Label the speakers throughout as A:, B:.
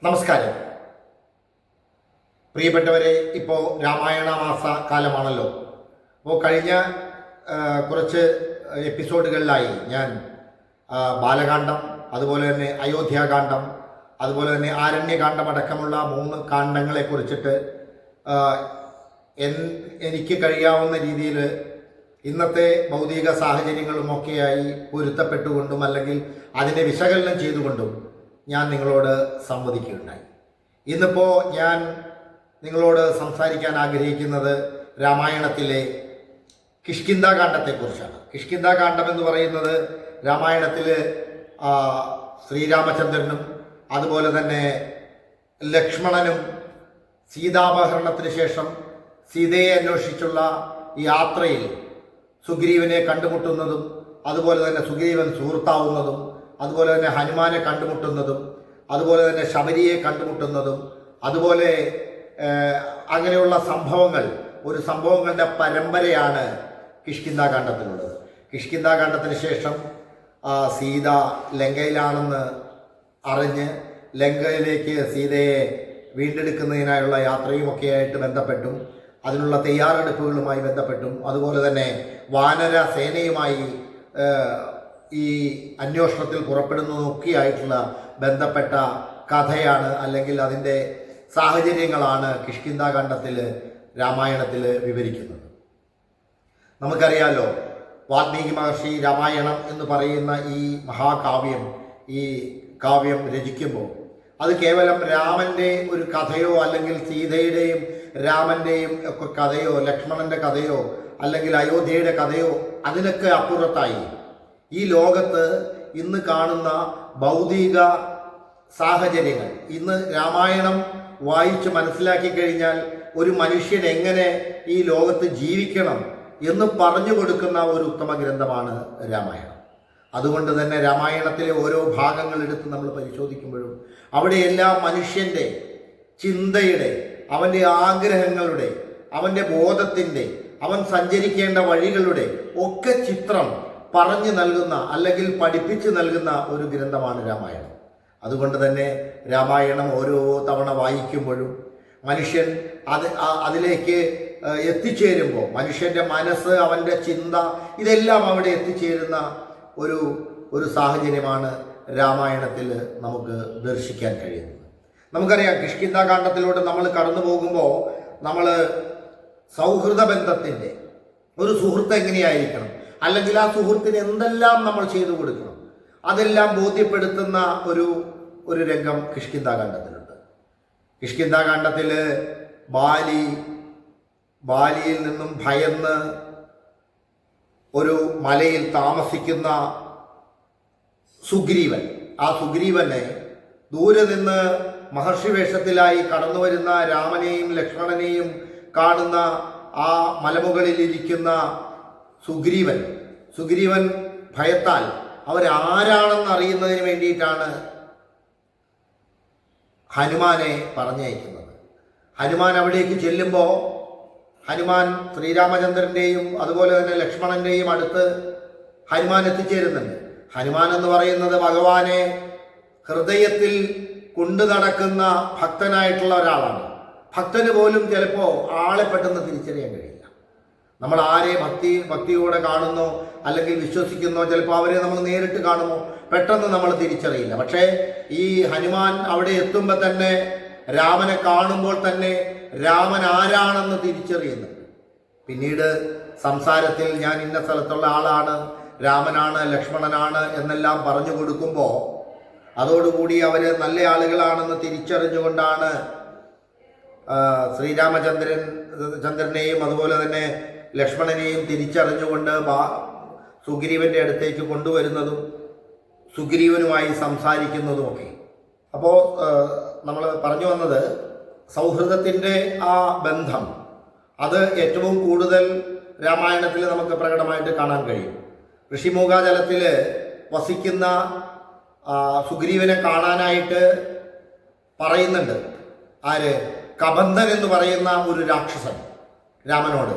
A: നമസ്കാരം പ്രിയപ്പെട്ടവരെ. ഇപ്പോൾ രാമായണ മാസ കാലമാണല്ലോ. അപ്പോൾ കഴിഞ്ഞ കുറച്ച് എപ്പിസോഡുകളിലായി ഞാൻ ബാലകാന്ഡം, അതുപോലെ തന്നെ അയോധ്യാകാന്ഡം, അതുപോലെ തന്നെ ആരണ്യകാന്ഡം അടക്കമുള്ള 3 കാണ്ഡങ്ങളെ കുറിച്ചിട്ട് എനിക്ക് കഴിയാവുന്ന രീതിയിൽ ഇന്നത്തെ ഭൗതിക സാഹചര്യങ്ങളുമൊക്കെയായി പൊരുത്തപ്പെട്ടുകൊണ്ടും അല്ലെങ്കിൽ അതിനെ വിശകലനം ചെയ്തുകൊണ്ടും ഞാൻ നിങ്ങളോട് സംവദിക്കുകയുണ്ടായി. ഇന്നിപ്പോൾ ഞാൻ നിങ്ങളോട് സംസാരിക്കാൻ ആഗ്രഹിക്കുന്നത് രാമായണത്തിലെ കിഷ്കിന്ധാകാന്ഡത്തെക്കുറിച്ചാണ്. കിഷ്കിന്ധാകാന്ഡം എന്ന് പറയുന്നത് രാമായണത്തിൽ ശ്രീരാമചന്ദ്രനും അതുപോലെ തന്നെ ലക്ഷ്മണനും സീതാപഹരണത്തിന് ശേഷം സീതയെ അന്വേഷിച്ചുള്ള യാത്രയിൽ സുഗ്രീവനെ കണ്ടുമുട്ടുന്നതും, അതുപോലെ തന്നെ സുഗ്രീവൻ സുഹൃത്താവുന്നതും, അതുപോലെ തന്നെ ഹനുമാനെ കണ്ടുമുട്ടുന്നതും, അതുപോലെ തന്നെ ശബരിയെ കണ്ടുമുട്ടുന്നതും, അതുപോലെ അങ്ങനെയുള്ള സംഭവങ്ങളുടെ പരമ്പരയാണ് കിഷ്കിന്ധാകാന്ഡത്തിലുള്ളത്. കിഷ്കിന്ധാകാന്ഡത്തിന് ശേഷം സീത ലങ്കയിലാണെന്ന് അറിഞ്ഞ് ലങ്കയിലേക്ക് സീതയെ വീണ്ടെടുക്കുന്നതിനായുള്ള യാത്രയുമൊക്കെയായിട്ട് ബന്ധപ്പെട്ടും അതിനുള്ള തയ്യാറെടുപ്പുകളുമായി ബന്ധപ്പെട്ടും അതുപോലെ തന്നെ വാനര സേനയുമായി ഈ അന്വേഷണത്തിൽ പുറപ്പെടുന്നതൊക്കെയായിട്ടുള്ള ബന്ധപ്പെട്ട കഥയാണ്, അല്ലെങ്കിൽ അതിൻ്റെ സാഹചര്യങ്ങളാണ് കിഷ്കിന്ധാകാന്ഡത്തിൽ രാമായണത്തിൽ വിവരിക്കുന്നത്. നമുക്കറിയാലോ, വാൽമീകി മഹർഷി രാമായണം എന്ന് പറയുന്ന ഈ മഹാകാവ്യം, ഈ കാവ്യം രചിക്കുമ്പോൾ അത് കേവലം രാമൻ്റെ ഒരു കഥയോ അല്ലെങ്കിൽ സീതയുടെയും രാമൻ്റെയും ഒക്കെ കഥയോ ലക്ഷ്മണൻ്റെ കഥയോ അല്ലെങ്കിൽ അയോധ്യയുടെ കഥയോ അതിനൊക്കെ അപ്പുറത്തായി ഈ ലോകത്ത് ഇന്ന് കാണുന്ന ഭൗതിക സാഹചര്യങ്ങൾ, ഇന്ന് രാമായണം വായിച്ച് മനസ്സിലാക്കി കഴിഞ്ഞാൽ ഒരു മനുഷ്യൻ എങ്ങനെ ഈ ലോകത്ത് ജീവിക്കണം എന്ന് പറഞ്ഞു കൊടുക്കുന്ന ഒരു ഉത്തമ ഗ്രന്ഥമാണ് രാമായണം. അതുകൊണ്ട് തന്നെ രാമായണത്തിലെ ഓരോ ഭാഗങ്ങൾ എടുത്ത് നമ്മൾ പരിശോധിക്കുമ്പോഴും അവിടെയെല്ലാം മനുഷ്യൻ്റെ ചിന്തയുടെ, അവൻ്റെ ആഗ്രഹങ്ങളുടെ, അവൻ്റെ ബോധത്തിൻ്റെ, അവൻ സഞ്ചരിക്കേണ്ട വഴികളുടെ ഒക്കെ ചിത്രം പറഞ്ഞു നൽകുന്ന അല്ലെങ്കിൽ പഠിപ്പിച്ചു നൽകുന്ന ഒരു ഗ്രന്ഥമാണ് രാമായണം. അതുകൊണ്ട് തന്നെ രാമായണം ഓരോ തവണ വായിക്കുമ്പോഴും മനുഷ്യൻ അതിലേക്ക് എത്തിച്ചേരുമ്പോൾ മനുഷ്യൻ്റെ മനസ്സ്, അവൻ്റെ ചിന്ത, ഇതെല്ലാം അവിടെ എത്തിച്ചേരുന്ന ഒരു സാഹചര്യമാണ് രാമായണത്തിൽ നമുക്ക് ദർശിക്കാൻ കഴിയുന്നത്. നമുക്കറിയാം, കിഷ്കിന്ധാകാന്ഡത്തിലൂടെ നമ്മൾ കടന്നു പോകുമ്പോൾ നമ്മൾ സൗഹൃദ ബന്ധത്തിൻ്റെ, ഒരു സുഹൃത്ത് എങ്ങനെയായിരിക്കണം, അല്ലെങ്കിൽ ആ സുഹൃത്തിന് എന്തെല്ലാം നമ്മൾ ചെയ്തു കൊടുക്കണം, അതെല്ലാം ബോധ്യപ്പെടുത്തുന്ന ഒരു രംഗം കിഷ്കിന്ധാകാന്ഡത്തിലുണ്ട്. കിഷ്കിന്ധാകാന്ഡത്തിൽ ബാലിയിൽ നിന്നും ഭയന്ന് ഒരു മലയിൽ താമസിക്കുന്ന സുഗ്രീവൻ, ആ സുഗ്രീവനെ ദൂരെ നിന്ന് മഹർഷി വേഷത്തിലായി കടന്നു വരുന്ന രാമനെയും ലക്ഷ്മണനെയും കാണുന്ന ആ മലമുകളിലിരിക്കുന്ന സുഗ്രീവൻ ഭയത്താൽ അവരാരാണെന്ന് അറിയുന്നതിന് വേണ്ടിയിട്ടാണ് ഹനുമാനെ പറഞ്ഞയക്കുന്നത്. ഹനുമാൻ അവിടേക്ക് ചെല്ലുമ്പോൾ ഹനുമാൻ ശ്രീരാമചന്ദ്രൻ്റെയും അതുപോലെ തന്നെ ലക്ഷ്മണൻ്റെയും അടുത്ത് ഹനുമാൻ എത്തിച്ചേരുന്നുണ്ട്. ഹനുമാൻ എന്ന് പറയുന്നത് ഭഗവാനെ ഹൃദയത്തിൽ കൊണ്ടു നടക്കുന്ന ഭക്തനായിട്ടുള്ള ഒരാളാണ്. ഭക്തന് പോലും ചിലപ്പോൾ ആളെ പെട്ടെന്ന് തിരിച്ചറിയാൻ കഴിയില്ല. നമ്മൾ ആരെ ഭക്തിയോടെ കാണുന്നോ അല്ലെങ്കിൽ വിശ്വസിക്കുന്നോ, ചിലപ്പോൾ അവരെ നമ്മൾ നേരിട്ട് കാണുമോ പെട്ടെന്ന് നമ്മൾ തിരിച്ചറിയില്ല. പക്ഷേ ഈ ഹനുമാൻ അവിടെ എത്തുമ്പോൾ തന്നെ, രാമനെ കാണുമ്പോൾ തന്നെ രാമൻ ആരാണെന്ന് തിരിച്ചറിയുന്നുണ്ട്. പിന്നീട് സംസാരത്തിൽ ഞാൻ ഇന്ന സ്ഥലത്തുള്ള ആളാണ്, രാമനാണ്, ലക്ഷ്മണനാണ് എന്നെല്ലാം പറഞ്ഞു കൊടുക്കുമ്പോൾ അതോടുകൂടി അവർ നല്ല ആളുകളാണെന്ന് തിരിച്ചറിഞ്ഞുകൊണ്ടാണ് ശ്രീരാമചന്ദ്രനെയും അതുപോലെ തന്നെ ലക്ഷ്മണനെയും തിരിച്ചറിഞ്ഞുകൊണ്ട് സുഗ്രീവൻ്റെ അടുത്തേക്ക് കൊണ്ടുവരുന്നതും സുഗ്രീവനുമായി സംസാരിക്കുന്നതുമൊക്കെ. അപ്പോൾ നമ്മൾ പറഞ്ഞു വന്നത്, സൗഹൃദത്തിൻ്റെ ആ ബന്ധം അത് ഏറ്റവും കൂടുതൽ രാമായണത്തിൽ നമുക്ക് പ്രകടമായിട്ട് കാണാൻ കഴിയും. ഋഷിമൂകാചലത്തിൽ വസിക്കുന്ന സുഗ്രീവനെ കാണാനായിട്ട് പറയുന്നുണ്ട്. ആര്? കബന്ധൻ എന്ന് പറയുന്ന ഒരു രാക്ഷസൻ രാമനോട്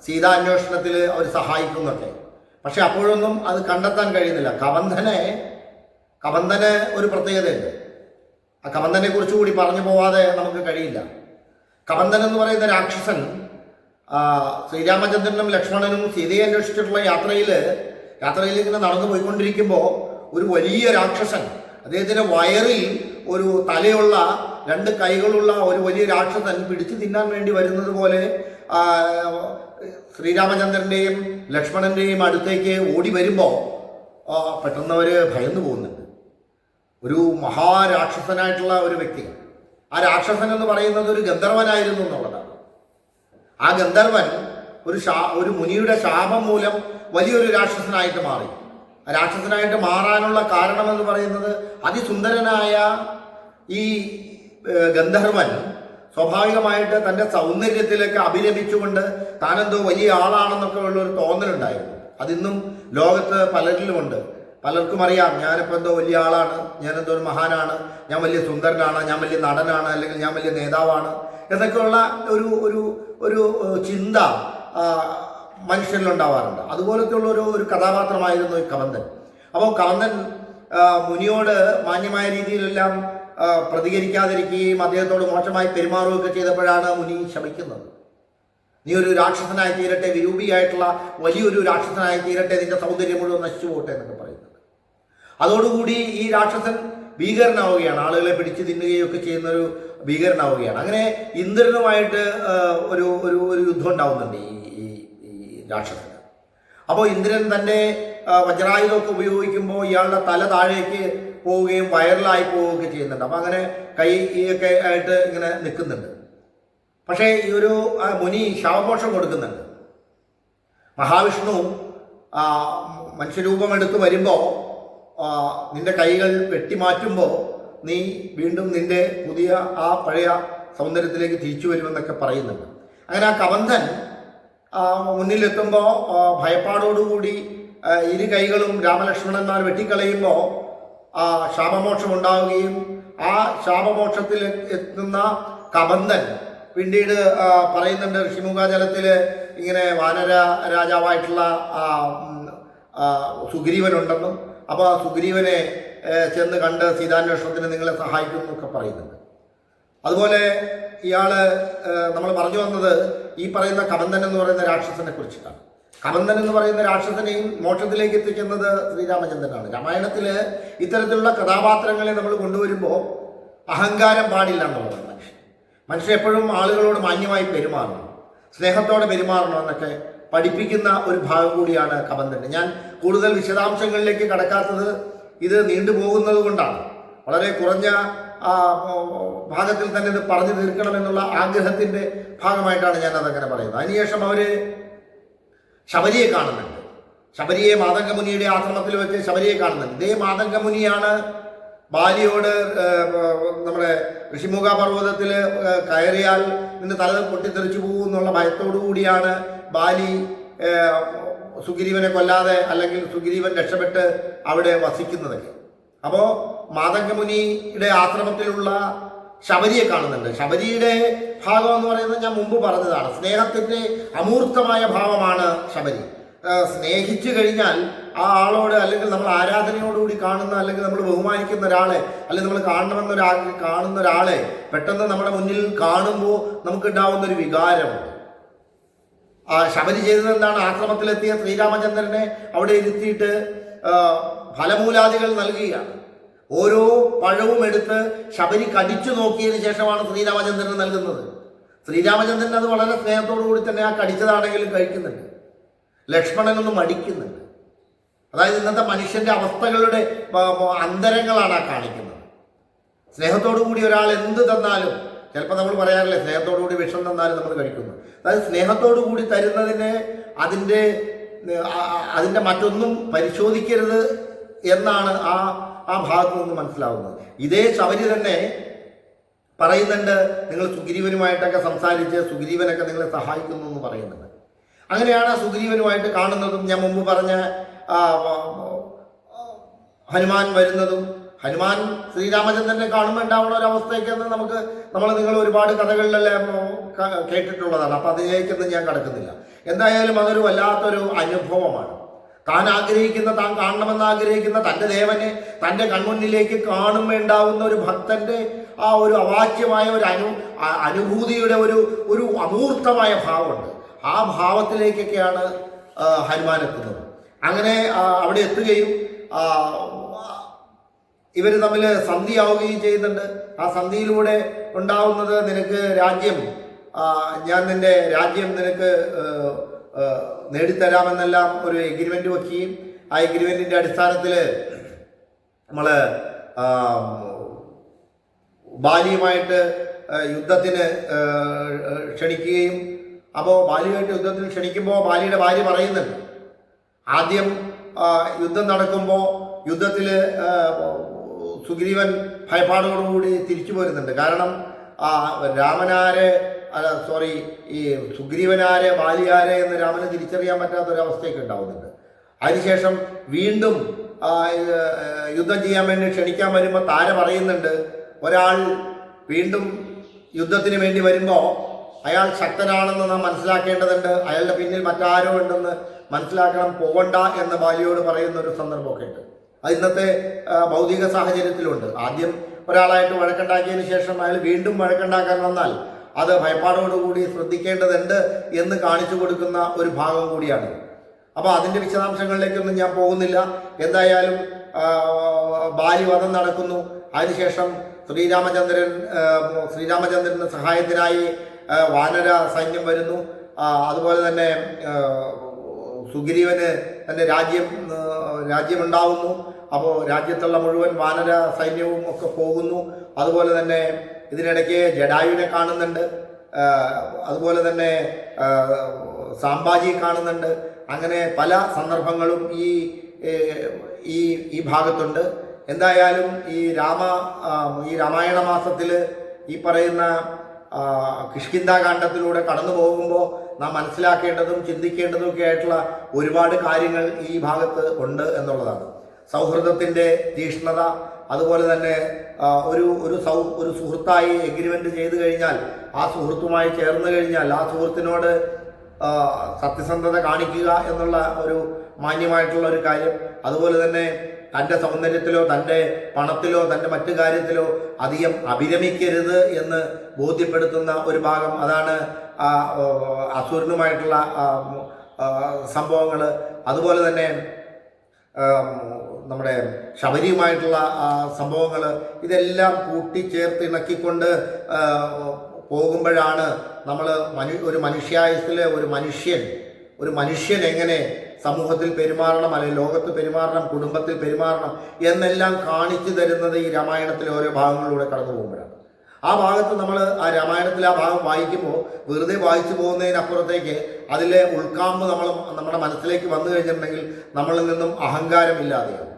A: സീതാന്വേഷണത്തിൽ അവർ സഹായിക്കുന്നൊക്കെ. പക്ഷെ അപ്പോഴൊന്നും അത് കണ്ടെത്താൻ കഴിയുന്നില്ല. കബന്ധന് ഒരു പ്രത്യേകതയുണ്ട്. ആ കബന്ധനെ കുറിച്ച് കൂടി പറഞ്ഞു പോവാതെ നമുക്ക് കഴിയില്ല. കബന്ധൻ എന്ന് പറയുന്ന രാക്ഷസൻ ശ്രീരാമചന്ദ്രനും ലക്ഷ്മണനും സീതയെ അന്വേഷിച്ചിട്ടുള്ള യാത്രയിൽ ഇങ്ങനെ നടന്നു പോയിക്കൊണ്ടിരിക്കുമ്പോൾ ഒരു വലിയ രാക്ഷസൻ, അദ്ദേഹത്തിൻ്റെ വയറിൽ ഒരു തലയുള്ള 2 കൈകളുള്ള ഒരു വലിയ രാക്ഷസൻ പിടിച്ചു തിന്നാൻ വേണ്ടി വരുന്നത് പോലെ ശ്രീരാമചന്ദ്രൻ്റെയും ലക്ഷ്മണൻ്റെയും അടുത്തേക്ക് ഓടി വരുമ്പോൾ പെട്ടെന്ന് അവർ ഭയന്നു പോകുന്നുണ്ട്. ഒരു മഹാരാക്ഷസനായിട്ടുള്ള ഒരു വ്യക്തി. ആ രാക്ഷസൻ എന്ന് പറയുന്നത് ഒരു ഗന്ധർവനായിരുന്നു എന്നുള്ളതാണ്. ആ ഗന്ധർവൻ ഒരു മുനിയുടെ ശാപം മൂലം വലിയൊരു രാക്ഷസനായിട്ട് മാറി. ആ രാക്ഷസനായിട്ട് മാറാനുള്ള കാരണമെന്ന് പറയുന്നത് അതിസുന്ദരനായ ഈ ഗന്ധർവൻ സ്വാഭാവികമായിട്ട് തൻ്റെ സൗന്ദര്യത്തിലേക്ക് അഭിരമിച്ചുകൊണ്ട് താനെന്തോ വലിയ ആളാണെന്നൊക്കെ ഉള്ളൊരു തോന്നലുണ്ടായിരുന്നു. അതിന്നും ലോകത്ത് പലരിലുമുണ്ട്. പലർക്കും അറിയാം, ഞാനിപ്പോൾ എന്തോ വലിയ ആളാണ്, ഞാനെന്തോ ഒരു മഹാനാണ്, ഞാൻ വലിയ സുന്ദരനാണ്, ഞാൻ വലിയ നടനാണ്, അല്ലെങ്കിൽ ഞാൻ വലിയ നേതാവാണ് എന്നൊക്കെയുള്ള ഒരു ചിന്ത മനുഷ്യരിലുണ്ടാവാറുണ്ട്. അതുപോലത്തെ ഉള്ള ഒരു കഥാപാത്രമായിരുന്നു ഈ കബന്ധൻ. അപ്പോൾ കബന്ധൻ മുനിയോട് മാന്യമായ രീതിയിലെല്ലാം പ്രതികരിക്കാതിരിക്കുകയും അദ്ദേഹത്തോട് മോശമായി പെരുമാറുകയൊക്കെ ചെയ്തപ്പോഴാണ് മുനി ശമിക്കുന്നത്. നീ ഒരു രാക്ഷസനായി തീരട്ടെ, വിരൂപിയായിട്ടുള്ള വലിയൊരു രാക്ഷസനായി തീരട്ടെ, നിന്റെ സൗന്ദര്യം മുഴുവൻ നശിച്ചു പോട്ടെ എന്നൊക്കെ പറയുന്നത്. അതോടുകൂടി ഈ രാക്ഷസൻ ഭീകരനാവുകയാണ്, ആളുകളെ പിടിച്ചു തിന്നുകയൊക്കെ ചെയ്യുന്നൊരു ഭീകരനാവുകയാണ്. അങ്ങനെ ഇന്ദ്രനുമായിട്ട് ഒരു യുദ്ധം ഉണ്ടാവുന്നുണ്ട് ഈ രാക്ഷസന്. അപ്പോൾ ഇന്ദ്രൻ തൻ്റെ വജ്രായുധമൊക്കെ ഉപയോഗിക്കുമ്പോൾ ഇയാളുടെ തല താഴേക്ക് പോവുകയും വൈറലായി പോവുകയൊക്കെ ചെയ്യുന്നുണ്ട്. അപ്പം അങ്ങനെ കൈയൊക്കെ ആയിട്ട് ഇങ്ങനെ നിൽക്കുന്നുണ്ട്. പക്ഷേ ഈ ഒരു മുനി ശവമോക്ഷം കൊടുക്കുന്നുണ്ട്. മഹാവിഷ്ണു മനുഷ്യരൂപമെടുത്ത് വരുമ്പോൾ നിന്റെ കൈകൾ വെട്ടിമാറ്റുമ്പോൾ നീ വീണ്ടും നിന്റെ പുതിയ ആ പഴയ സൗന്ദര്യത്തിലേക്ക് തിരിച്ചു വരുമെന്നൊക്കെ പറയുന്നുണ്ട്. അങ്ങനെ ആ കബന്ധൻ മുന്നിലെത്തുമ്പോൾ ഭയപ്പാടോടുകൂടി 2 കൈകളും രാമലക്ഷ്മണന്മാർ വെട്ടിക്കളയുമ്പോൾ ശാപമോക്ഷം ഉണ്ടാവുകയും ആ ശാപമോക്ഷത്തിൽ എത്തുന്ന കബന്ധൻ പിന്നീട് പറയുന്നുണ്ട്, ഋഷിമുഖാചലത്തിൽ ഇങ്ങനെ വാനര രാജാവായിട്ടുള്ള സുഗ്രീവനുണ്ടെന്നും അപ്പോൾ ആ സുഗ്രീവനെ ചെന്ന് കണ്ട് സീതാന്വേഷണത്തിന് നിങ്ങളെ സഹായിക്കുമെന്നൊക്കെ പറയുന്നുണ്ട്. അതുപോലെ ഇയാൾ നമ്മൾ പറഞ്ഞു വന്നത് ഈ പറയുന്ന കബന്ധൻ എന്ന് പറയുന്ന രാക്ഷസനെ കുറിച്ചിട്ടാണ്. കബന്ധൻ എന്ന് പറയുന്ന രാക്ഷസനെയും മോക്ഷത്തിലേക്ക് എത്തിക്കുന്നത് ശ്രീരാമചന്ദ്രനാണ്. രാമായണത്തിൽ ഇത്തരത്തിലുള്ള കഥാപാത്രങ്ങളെ നമ്മൾ കൊണ്ടുവരുമ്പോൾ അഹങ്കാരം പാടില്ല എന്നുള്ളതാണ്. മനുഷ്യൻ എപ്പോഴും ആളുകളോട് മാന്യമായി പെരുമാറണം, സ്നേഹത്തോടെ പെരുമാറണം എന്നൊക്കെ പഠിപ്പിക്കുന്ന ഒരു ഭാഗം കൂടിയാണ് കബന്ധൻ്റെ. ഞാൻ കൂടുതൽ വിശദാംശങ്ങളിലേക്ക് കടക്കാത്തത് ഇത് നീണ്ടുപോകുന്നത് കൊണ്ടാണ്. വളരെ കുറഞ്ഞ ഭാഗത്തിൽ തന്നെ ഇത് പറഞ്ഞു തീർക്കണമെന്നുള്ള ആഗ്രഹത്തിൻ്റെ ഭാഗമായിട്ടാണ് ഞാൻ അതങ്ങനെ പറയുന്നത്. അതിനുശേഷം അവർ ശബരിയെ കാണുന്നുണ്ട്. ശബരിയെ മാതംഗമുനിയുടെ ആശ്രമത്തിൽ വെച്ച് ശബരിയെ കാണുന്നുണ്ട്. ഇതേ മാതംഗമുനിയാണ് ബാലിയോട് നമ്മുടെ ഋഷിമുഖ പർവ്വതത്തിൽ കയറിയാൽ നിന്റെ തല പൊട്ടിത്തെറിച്ചു പോകും എന്നുള്ള ഭയത്തോടു കൂടിയാണ് ബാലി സുഗ്രീവനെ കൊല്ലാതെ അല്ലെങ്കിൽ സുഗ്രീവൻ രക്ഷപ്പെട്ട് അവിടെ വസിക്കുന്നതൊക്കെ. അപ്പോൾ മാതംഗമുനിയുടെ ആശ്രമത്തിലുള്ള ശബരിയെ കാണുന്നുണ്ട്. ശബരിയുടെ ഭാഗം എന്ന് പറയുന്നത് ഞാൻ മുമ്പ് പറഞ്ഞതാണ്. സ്നേഹത്തിൻ്റെ അമൂർത്തമായ ഭാവമാണ് ശബരി. സ്നേഹിച്ചു കഴിഞ്ഞാൽ ആ ആളോട്, അല്ലെങ്കിൽ നമ്മൾ ആരാധനയോടുകൂടി കാണുന്ന, അല്ലെങ്കിൽ നമ്മൾ ബഹുമാനിക്കുന്ന ഒരാളെ, അല്ലെങ്കിൽ നമ്മൾ കാണുന്ന ഒരാളെ പെട്ടെന്ന് നമ്മുടെ മുന്നിൽ കാണുമ്പോൾ നമുക്കുണ്ടാവുന്ന ഒരു വികാരമുണ്ട്. ശബരി ചെയ്തത് എന്താണ്? ആശ്രമത്തിലെത്തിയ ശ്രീരാമചന്ദ്രനെ അവിടെ ഇരുത്തിയിട്ട് ഫലമൂലാദികൾ നൽകുകയാണ്. ഓരോ പഴവും എടുത്ത് ശബരി കടിച്ചു നോക്കിയതിന് ശേഷമാണ് ശ്രീരാമചന്ദ്രന് നൽകുന്നത്. ശ്രീരാമചന്ദ്രൻ അത് വളരെ സ്നേഹത്തോടു കൂടി തന്നെ ആ കടിച്ചതാണെങ്കിലും കഴിക്കുന്നുണ്ട്. ലക്ഷ്മണനൊന്നും മടിക്കുന്നുണ്ട്. അതായത് ഇന്നത്തെ മനുഷ്യന്റെ അവസ്ഥകളുടെ അന്തരങ്ങളാണ് ആ കാണിക്കുന്നത്. സ്നേഹത്തോടു കൂടി ഒരാൾ എന്ത് തന്നാലും, ചിലപ്പോൾ നമ്മൾ പറയാറില്ലേ, സ്നേഹത്തോടു കൂടി വിഷം തന്നാലും നമ്മൾ കഴിക്കുന്നു. അതായത് സ്നേഹത്തോടു കൂടി തരുന്നതിനെ അതിൻ്റെ മറ്റൊന്നും പരിശോധിക്കരുത് എന്നാണ് ആ ഭാഗത്തു നിന്ന് മനസ്സിലാവുന്നത്. ഇതേ ശബരി തന്നെ പറയുന്നുണ്ട്, നിങ്ങൾ സുഗ്രീവനുമായിട്ടൊക്കെ സംസാരിച്ച് സുഗ്രീവനൊക്കെ നിങ്ങളെ സഹായിക്കുന്നു എന്ന് പറയുന്നുണ്ട്. അങ്ങനെയാണ് സുഗ്രീവനുമായിട്ട് കാണുന്നതും ഞാൻ മുമ്പ് പറഞ്ഞ ഹനുമാൻ വരുന്നതും. ഹനുമാൻ ശ്രീരാമചന്ദ്രനെ കാണുമ്പോൾ ഉണ്ടാവുന്ന ഒരവസ്ഥയ്ക്കെന്ന് നിങ്ങൾ ഒരുപാട് കഥകളിലെല്ലാം കേട്ടിട്ടുള്ളതാണ്. അപ്പം അതിലേക്കൊന്നും ഞാൻ കടക്കുന്നില്ല. എന്തായാലും അതൊരു വല്ലാത്തൊരു അനുഭവമാണ്. താൻ ആഗ്രഹിക്കുന്ന, താൻ കാണണമെന്ന് ആഗ്രഹിക്കുന്ന തൻ്റെ ദേവനെ തൻ്റെ കൺമുന്നിലേക്ക് കാണുമ്പോണ്ടാവുന്ന ഒരു ഭക്തൻ്റെ ആ ഒരു അവാച്യമായ ഒരു അനുഭൂതിയുടെ ഒരു അമൂർത്തമായ ഭാവമുണ്ട്. ആ ഭാവത്തിലേക്കൊക്കെയാണ് ഹനുമാൻ എത്തുന്നത്. അങ്ങനെ അവിടെ എത്തുകയും ഇവർ തമ്മിൽ സന്ധിയാവുകയും ചെയ്യുന്നുണ്ട്. ആ സന്ധിയിലൂടെ ഉണ്ടാവുന്നത്, നിനക്ക് രാജ്യം, ഞാൻ നിന്റെ രാജ്യം നിനക്ക് നേടിത്തരാമെന്നെല്ലാം ഒരു എഗ്രിമെൻ്റ് വയ്ക്കുകയും ആ എഗ്രിമെൻറ്റിൻ്റെ അടിസ്ഥാനത്തിൽ നമ്മൾ ബാലിയുമായിട്ട് യുദ്ധത്തിന് ക്ഷണിക്കുകയും, അപ്പോൾ ബാലിയുമായിട്ട് യുദ്ധത്തിന് ക്ഷണിക്കുമ്പോൾ ബാലിയുടെ ഭാര്യ പറയുന്നുണ്ട്, ആദ്യം യുദ്ധം നടക്കുമ്പോൾ യുദ്ധത്തിൽ സുഗ്രീവൻ ഭയപ്പാടോടുകൂടി തിരിച്ചു പോരുന്നുണ്ട്. കാരണം രാമനാരെ ഈ സുഗ്രീവനാരെ ബാലിയാരെ എന്ന് രാമന് തിരിച്ചറിയാൻ പറ്റാത്തൊരവസ്ഥയൊക്കെ ഉണ്ടാവുന്നുണ്ട്. അതിനുശേഷം വീണ്ടും യുദ്ധം ചെയ്യാൻ വേണ്ടി ക്ഷണിക്കാൻ വരുമ്പോൾ താര പറയുന്നുണ്ട്, ഒരാൾ വീണ്ടും യുദ്ധത്തിന് വേണ്ടി വരുമ്പോൾ അയാൾ ശക്തനാണെന്ന് നാം മനസ്സിലാക്കേണ്ടതുണ്ട്, അയാളുടെ പിന്നിൽ മറ്റാരോ ഉണ്ടെന്ന് മനസ്സിലാക്കണം, പോകണ്ട എന്ന് ബാലിയോട് പറയുന്ന ഒരു സന്ദർഭമൊക്കെ ഉണ്ട്. അത് ഇന്നത്തെ ഭൗതിക സാഹചര്യത്തിലുണ്ട്. ആദ്യം ഒരാളായിട്ട് വഴക്കുണ്ടാക്കിയതിന് ശേഷം അയാൾ വീണ്ടും വഴക്കുണ്ടാക്കാൻ വന്നാൽ അത് ഭയപ്പാടോടുകൂടി ശ്രദ്ധിക്കേണ്ടതുണ്ട് എന്ന് കാണിച്ചു കൊടുക്കുന്ന ഒരു ഭാഗം കൂടിയാണ്. അപ്പോൾ അതിൻ്റെ വിശദാംശങ്ങളിലേക്കൊന്നും ഞാൻ പോകുന്നില്ല. എന്തായാലും ബാലിവധം നടക്കുന്നു. അതിനുശേഷം ശ്രീരാമചന്ദ്രന് സഹായത്തിനായി വാനര സൈന്യം വരുന്നു. അതുപോലെ തന്നെ സുഗ്രീവന് തൻ്റെ രാജ്യമുണ്ടാവുന്നു. അപ്പോൾ രാജ്യത്തുള്ള മുഴുവൻ വാനര സൈന്യവും ഒക്കെ പോകുന്നു. അതുപോലെ തന്നെ ഇതിനിടയ്ക്ക് ജഡായുവിനെ കാണുന്നുണ്ട്, അതുപോലെ തന്നെ സാംബാജിയെ കാണുന്നുണ്ട്. അങ്ങനെ പല സന്ദർഭങ്ങളും ഈ ഭാഗത്തുണ്ട്. എന്തായാലും ഈ രാമായണ മാസത്തിൽ ഈ പറയുന്ന കിഷ്കിന്ധാകാന്ഡത്തിലൂടെ കടന്നു പോകുമ്പോൾ നാം മനസ്സിലാക്കേണ്ടതും ചിന്തിക്കേണ്ടതും ഒക്കെ ആയിട്ടുള്ള ഒരുപാട് കാര്യങ്ങൾ ഈ ഭാഗത്ത് ഉണ്ട് എന്നുള്ളതാണ്. സൗഹൃദത്തിൻ്റെ തീഷ്ണത, അതുപോലെ തന്നെ ഒരു സുഹൃത്തായി എഗ്രിമെൻ്റ് ചെയ്തു കഴിഞ്ഞാൽ, ആ സുഹൃത്തുമായി ചേർന്ന് കഴിഞ്ഞാൽ ആ സുഹൃത്തിനോട് സത്യസന്ധത കാണിക്കുക എന്നുള്ള ഒരു മാന്യമായിട്ടുള്ള ഒരു കാര്യം. അതുപോലെ തന്നെ തൻ്റെ സൗന്ദര്യത്തിലോ തൻ്റെ പണത്തിലോ തൻ്റെ മറ്റു കാര്യത്തിലോ അധികം അഭിരമിക്കരുത് എന്ന് ബോധ്യപ്പെടുത്തുന്ന ഒരു ഭാഗം. അതാണ് അസുരനുമായിട്ടുള്ള സംഭവങ്ങൾ. അതുപോലെ തന്നെ നമ്മുടെ ശബരിയുമായിട്ടുള്ള സംഭവങ്ങൾ, ഇതെല്ലാം കൂട്ടിച്ചേർത്ത് ഇണക്കിക്കൊണ്ട് പോകുമ്പോഴാണ് നമ്മൾ ഒരു മനുഷ്യായുസ്സിൽ ഒരു മനുഷ്യൻ എങ്ങനെ സമൂഹത്തിൽ പെരുമാറണം, അല്ലെങ്കിൽ ലോകത്ത് പെരുമാറണം, കുടുംബത്തിൽ പെരുമാറണം എന്നെല്ലാം കാണിച്ചു തരുന്നത് ഈ രാമായണത്തിലെ ഓരോ ഭാഗങ്ങളിലൂടെ കടന്നു പോകുമ്പോഴാണ്. ആ ഭാഗത്ത് നമ്മൾ ആ രാമായണത്തിലെ ആ ഭാഗം വായിക്കുമ്പോൾ വെറുതെ വായിച്ചു പോകുന്നതിനപ്പുറത്തേക്ക് അതിലെ ഉൾക്കാമ്പ് നമ്മുടെ മനസ്സിലേക്ക് വന്നു കഴിഞ്ഞിട്ടുണ്ടെങ്കിൽ നമ്മളിൽ നിന്നും അഹങ്കാരമില്ലാതെയാവും.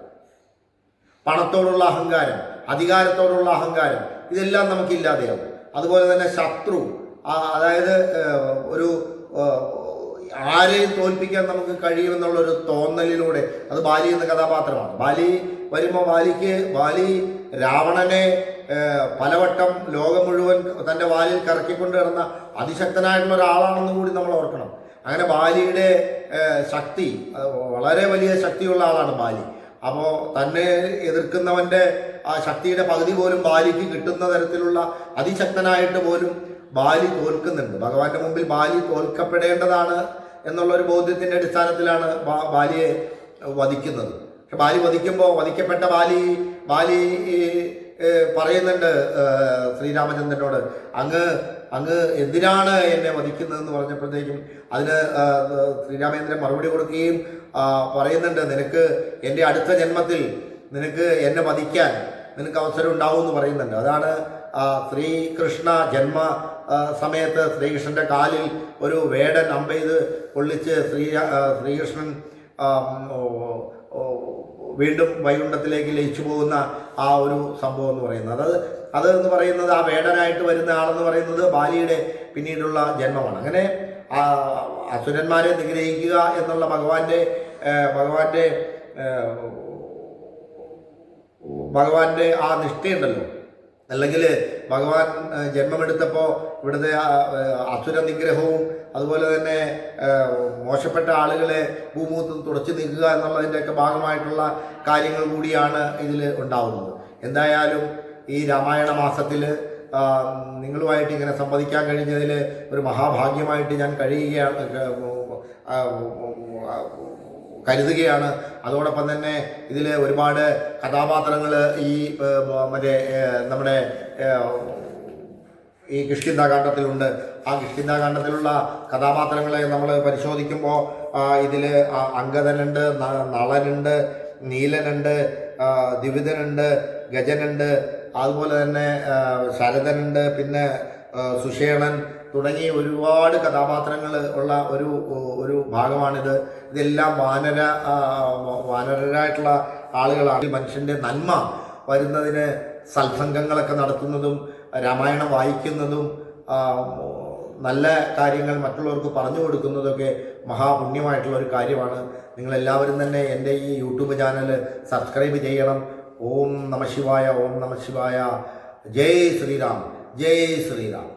A: പണത്തോടുള്ള അഹങ്കാരം, അധികാരത്തോടുള്ള അഹങ്കാരം, ഇതെല്ലാം നമുക്കില്ലാതെയാവും. അതുപോലെ തന്നെ ശത്രു, അതായത് ആരെയും തോൽപ്പിക്കാൻ നമുക്ക് കഴിയുമെന്നുള്ളൊരു തോന്നലിലൂടെ, അത് ബാലി എന്ന കഥാപാത്രമാണ്. ബാലി വരുമ്പോൾ ബാലി രാവണനെ പലവട്ടം ലോകം മുഴുവൻ തൻ്റെ വാലിൽ കറക്കിക്കൊണ്ട് കിടന്ന അതിശക്തനായിട്ടുള്ള ഒരാളാണെന്ന് കൂടി നമ്മൾ ഓർക്കണം. അങ്ങനെ ബാലിയുടെ ശക്തി, വളരെ വലിയ ശക്തിയുള്ള ആളാണ് ബാലി. അപ്പോൾ തന്നെ എതിർക്കുന്നവൻ്റെ ആ ശക്തിയുടെ പകുതി പോലും ബാലിക്ക് കിട്ടുന്ന തരത്തിലുള്ള അതിശക്തനായിട്ട് പോലും ബാലി തോൽക്കുന്നുണ്ട്. ഭഗവാന്റെ മുമ്പിൽ ബാലി തോൽക്കപ്പെടേണ്ടതാണ് എന്നുള്ളൊരു ബോധ്യത്തിൻ്റെ അടിസ്ഥാനത്തിലാണ് ബാലിയെ വധിക്കുന്നത്. പക്ഷെ ബാലി വധിക്കപ്പെട്ട ബാലി പറയുന്നുണ്ട് ശ്രീരാമചന്ദ്രനോട്, അങ്ങ് എന്തിനാണ് എന്നെ വധിക്കുന്നതെന്ന് പറഞ്ഞപ്പോഴത്തേക്കും അതിന് ശ്രീരാമചന്ദ്രൻ മറുപടി കൊടുക്കുകയും പറയുന്നുണ്ട്, നിനക്ക് എൻ്റെ അടുത്ത ജന്മത്തിൽ നിനക്ക് എന്നെ വധിക്കാൻ നിനക്ക് അവസരം ഉണ്ടാവും എന്ന് പറയുന്നുണ്ട്. അതാണ് ശ്രീകൃഷ്ണ ജന്മ സമയത്ത് ശ്രീകൃഷ്ണൻ്റെ കാലിൽ ഒരു വേടൻ അമ്പെയ്ത് കൊള്ളിച്ച് ശ്രീകൃഷ്ണൻ വീണ്ടും വൈകുണ്ഠത്തിലേക്ക് ലയിച്ചു പോകുന്ന ആ ഒരു സംഭവം എന്ന് പറയുന്നത്, അതെന്ന് പറയുന്നത് ആ വേടനായിട്ട് വരുന്ന ആളെന്ന് പറയുന്നത് ബാലിയുടെ പിന്നീടുള്ള ജന്മമാണ്. അങ്ങനെ അസുരന്മാരെ നിഗ്രഹിക്കുക എന്നുള്ള ഭഗവാന്റെ ആ നിഷ്ഠയുണ്ടല്ലോ, അല്ലെങ്കിൽ ഭഗവാൻ ജന്മമെടുത്തപ്പോൾ ഇവിടുത്തെ അസുര നിഗ്രഹവും അതുപോലെ തന്നെ മോശപ്പെട്ട ആളുകളെ ഭൂമുഖത്ത് തുടച്ചു നീക്കുക എന്നുള്ളതിൻ്റെയൊക്കെ ഭാഗമായിട്ടുള്ള കാര്യങ്ങൾ കൂടിയാണ് ഇതിൽ ഉണ്ടാവുന്നത്. എന്തായാലും ഈ രാമായണ മാസത്തിൽ നിങ്ങളുമായിട്ട് ഇങ്ങനെ സംവദിക്കാൻ കഴിഞ്ഞതിൽ ഒരു മഹാഭാഗ്യമായിട്ട് ഞാൻ കരുതുകയാണ്. അതോടൊപ്പം തന്നെ ഇതിൽ ഒരുപാട് കഥാപാത്രങ്ങൾ ഈ നമ്മുടെ ഈ കിഷ്കിന്ധാകാന്ഡത്തിലുണ്ട്. ആ കിഷ്കിന്ധാകാന്ഡത്തിലുള്ള കഥാപാത്രങ്ങളെ നമ്മൾ പരിശോധിക്കുമ്പോൾ ഇതിൽ അംഗദനുണ്ട്, നളനുണ്ട്, നീലനുണ്ട്, ദ്വിവിധനുണ്ട്, ഗജനുണ്ട്, അതുപോലെ തന്നെ ശരദനുണ്ട്, പിന്നെ സുഷേണൻ തുടങ്ങി ഒരുപാട് കഥാപാത്രങ്ങൾ ഉള്ള ഒരു ഭാഗമാണിത്. ഇതെല്ലാം വാനരരായിട്ടുള്ള ആളുകളാണ്. മനുഷ്യൻ്റെ നന്മ വരുന്നതിന് സത്സംഗങ്ങളൊക്കെ നടത്തുന്നതും രാമായണം വായിക്കുന്നതും നല്ല കാര്യങ്ങൾ മറ്റുള്ളവർക്ക് പറഞ്ഞു കൊടുക്കുന്നതൊക്കെ മഹാപുണ്യമായിട്ടുള്ള ഒരു കാര്യമാണ്. നിങ്ങളെല്ലാവരും തന്നെ എൻ്റെ ഈ യൂട്യൂബ് ചാനൽ സബ്സ്ക്രൈബ് ചെയ്യണം. ഓം നമഃ ശിവായ, ഓം നമഃ ശിവായ. ജയ് ശ്രീറാം, ജയ് ശ്രീറാം.